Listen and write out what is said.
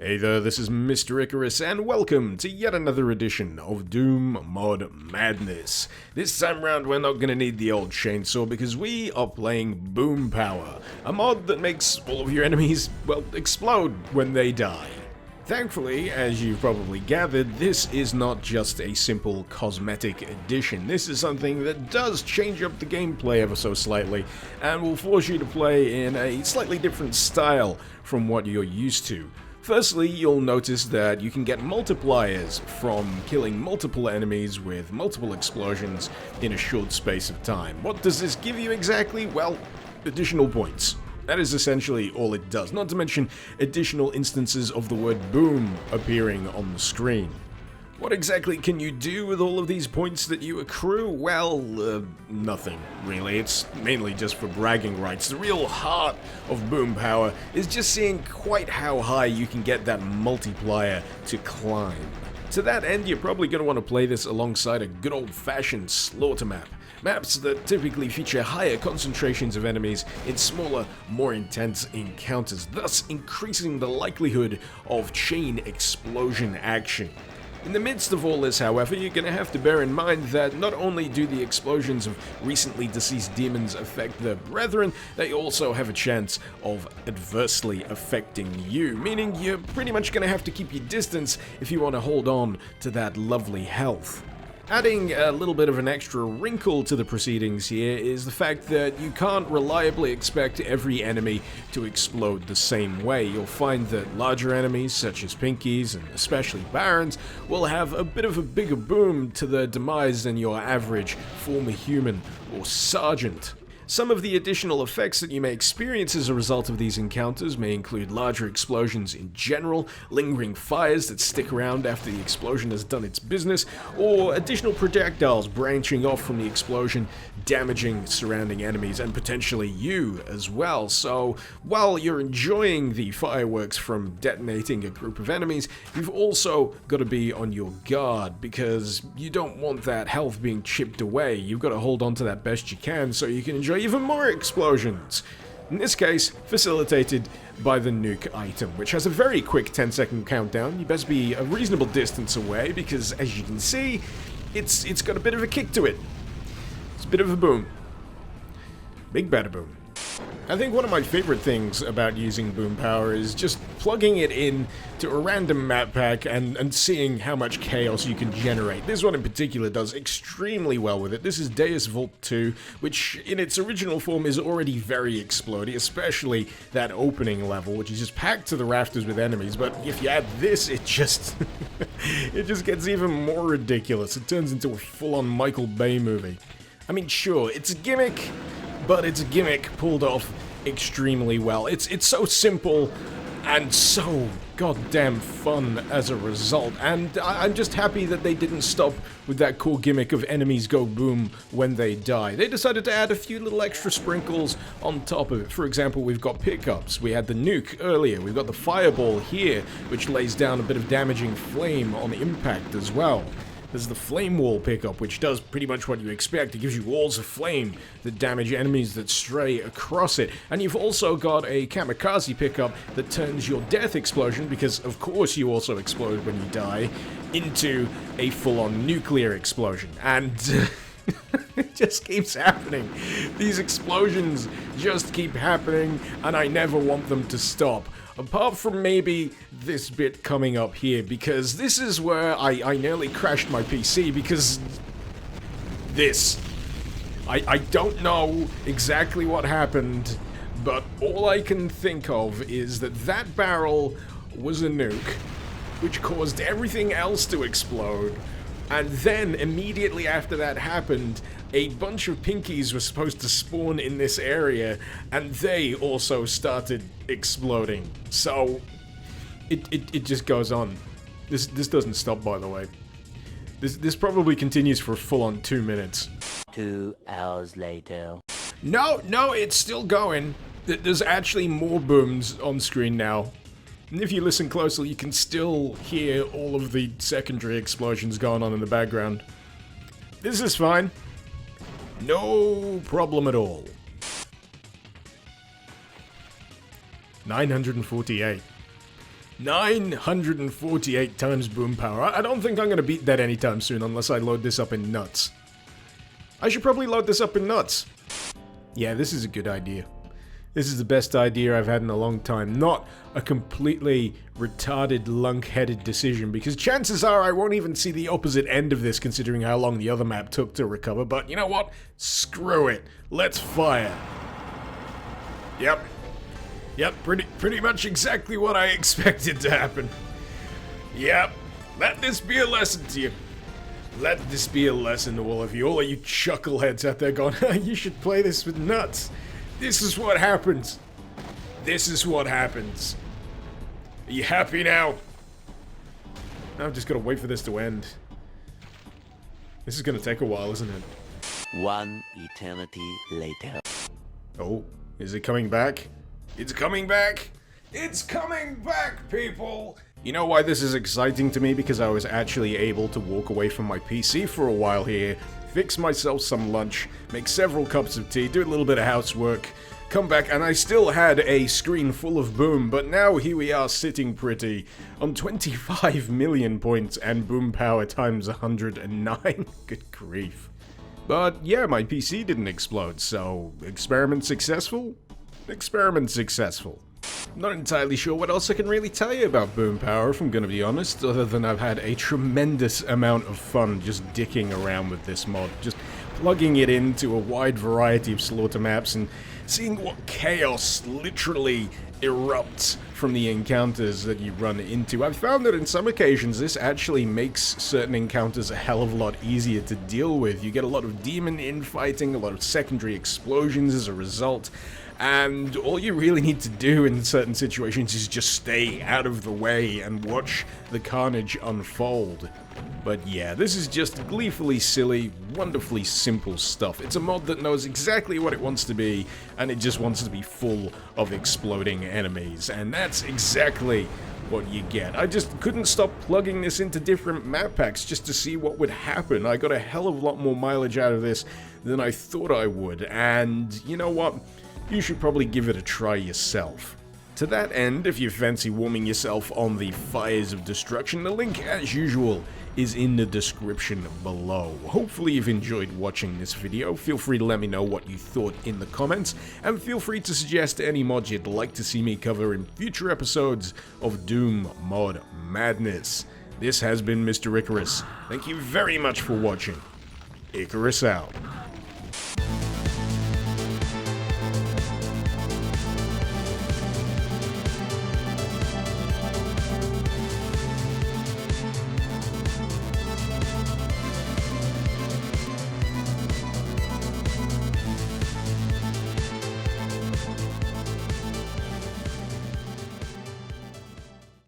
Hey there, this is Mr. Icarus, and welcome to yet another edition of Doom Mod Madness. This time round, we're not gonna need the old chainsaw because we are playing Boom Power, a mod that makes all of your enemies, well, explode when they die. Thankfully, as you've probably gathered, this is not just a simple cosmetic addition. This is something that does change up the gameplay ever so slightly, and will force you to play in a slightly different style from what you're used to. Firstly, you'll notice that you can get multipliers from killing multiple enemies with multiple explosions in a short space of time. What does this give you exactly? Well, additional points. That is essentially all it does, not to mention additional instances of the word boom appearing on the screen. What exactly can you do with all of these points that you accrue? Well, nothing, really. It's mainly just for bragging rights. The real heart of Boom Power is just seeing quite how high you can get that multiplier to climb. To that end, you're probably going to want to play this alongside a good old-fashioned slaughter map. Maps that typically feature higher concentrations of enemies in smaller, more intense encounters, thus increasing the likelihood of chain explosion action. In the midst of all this, however, you're going to have to bear in mind that not only do the explosions of recently deceased demons affect their brethren, they also have a chance of adversely affecting you, meaning you're pretty much going to have to keep your distance if you want to hold on to that lovely health. Adding a little bit of an extra wrinkle to the proceedings here is the fact that you can't reliably expect every enemy to explode the same way. You'll find that larger enemies, such as Pinkies and especially Barons, will have a bit of a bigger boom to their demise than your average former human or sergeant. Some of the additional effects that you may experience as a result of these encounters may include larger explosions in general, lingering fires that stick around after the explosion has done its business, or additional projectiles branching off from the explosion, damaging surrounding enemies and potentially you as well. So, while you're enjoying the fireworks from detonating a group of enemies, you've also got to be on your guard because you don't want that health being chipped away. You've got to hold on to that best you can so you can enjoy even more explosions. In this case, facilitated by the nuke item, which has a very quick 10-second countdown. You best be a reasonable distance away because, as you can see, it's got a bit of a kick to it. It's a bit of a boom. Big bada boom. I think one of my favorite things about using Boom Power is just plugging it in to a random map pack and seeing how much chaos you can generate. This one in particular does extremely well with it. This is Deus Vult 2, which in its original form is already very explodey, especially that opening level, which is just packed to the rafters with enemies. But if you add this, it just it just gets even more ridiculous. It turns into a full-on Michael Bay movie. I mean, sure, it's a gimmick, but it's a gimmick pulled off extremely well. It's so simple and so goddamn fun as a result, and I'm just happy that they didn't stop with that cool gimmick of enemies go boom when they die. They decided to add a few little extra sprinkles on top of it. For example, we've got pickups. We had the nuke earlier. We've got the fireball here, which lays down a bit of damaging flame on impact as well. There's the flame wall pickup, which does pretty much what you expect. It gives you walls of flame that damage enemies that stray across it. And you've also got a kamikaze pickup that turns your death explosion, because of course you also explode when you die, into a full-on nuclear explosion. And it just keeps happening. These explosions just keep happening, and I never want them to stop. Apart from maybe this bit coming up here, because this is where I nearly crashed my PC, because this. I don't know exactly what happened, but all I can think of is that that barrel was a nuke, which caused everything else to explode. And then, immediately after that happened, a bunch of Pinkies were supposed to spawn in this area, and they also started exploding. So, it just goes on. This doesn't stop, by the way. This probably continues for a full-on 2 minutes. 2 hours later. No, it's still going. There's actually more booms on screen now. And if you listen closely, you can still hear all of the secondary explosions going on in the background. This is fine. No problem at all. 948. 948 times boom power. I don't think I'm going to beat that anytime soon unless I load this up in nuts. I should probably load this up in nuts. Yeah, this is a good idea. This is the best idea I've had in a long time. Not a completely retarded, lunk-headed decision, because chances are I won't even see the opposite end of this considering how long the other map took to recover, but you know what? Screw it. Let's fire. Yep. Yep, pretty much exactly what I expected to happen. Yep. Let this be a lesson to you. Let this be a lesson to all of you chuckleheads out there going, you should play this with nuts. This is what happens. This is what happens. Are you happy now? I've just got to wait for this to end. This is going to take a while, isn't it? One eternity later. Oh, is it coming back? It's coming back! It's coming back, people! You know why this is exciting to me? Because I was actually able to walk away from my PC for a while here, fix myself some lunch, make several cups of tea, do a little bit of housework, come back, and I still had a screen full of boom, but now here we are sitting pretty on 25 million points and boom power times 109. Good grief. But yeah, my PC didn't explode, so experiment successful? Experiment successful. Not entirely sure what else I can really tell you about boom power, if I'm gonna be honest, other than I've had a tremendous amount of fun just dicking around with this mod, just plugging it into a wide variety of slaughter maps and seeing what chaos literally erupts from the encounters that you run into. I've found that in some occasions this actually makes certain encounters a hell of a lot easier to deal with. You get a lot of demon infighting, a lot of secondary explosions as a result, and all you really need to do in certain situations is just stay out of the way and watch the carnage unfold. But yeah, this is just gleefully silly, wonderfully simple stuff. It's a mod that knows exactly what it wants to be, and it just wants to be full of exploding enemies, and that's exactly what you get. I just couldn't stop plugging this into different map packs just to see what would happen. I got a hell of a lot more mileage out of this than I thought I would, and you know what? You should probably give it a try yourself. To that end, if you fancy warming yourself on the fires of destruction, the link, as usual, is in the description below. Hopefully you've enjoyed watching this video. Feel free to let me know what you thought in the comments, and feel free to suggest any mods you'd like to see me cover in future episodes of Doom Mod Madness. This has been Mr. Icarus. Thank you very much for watching. Icarus out.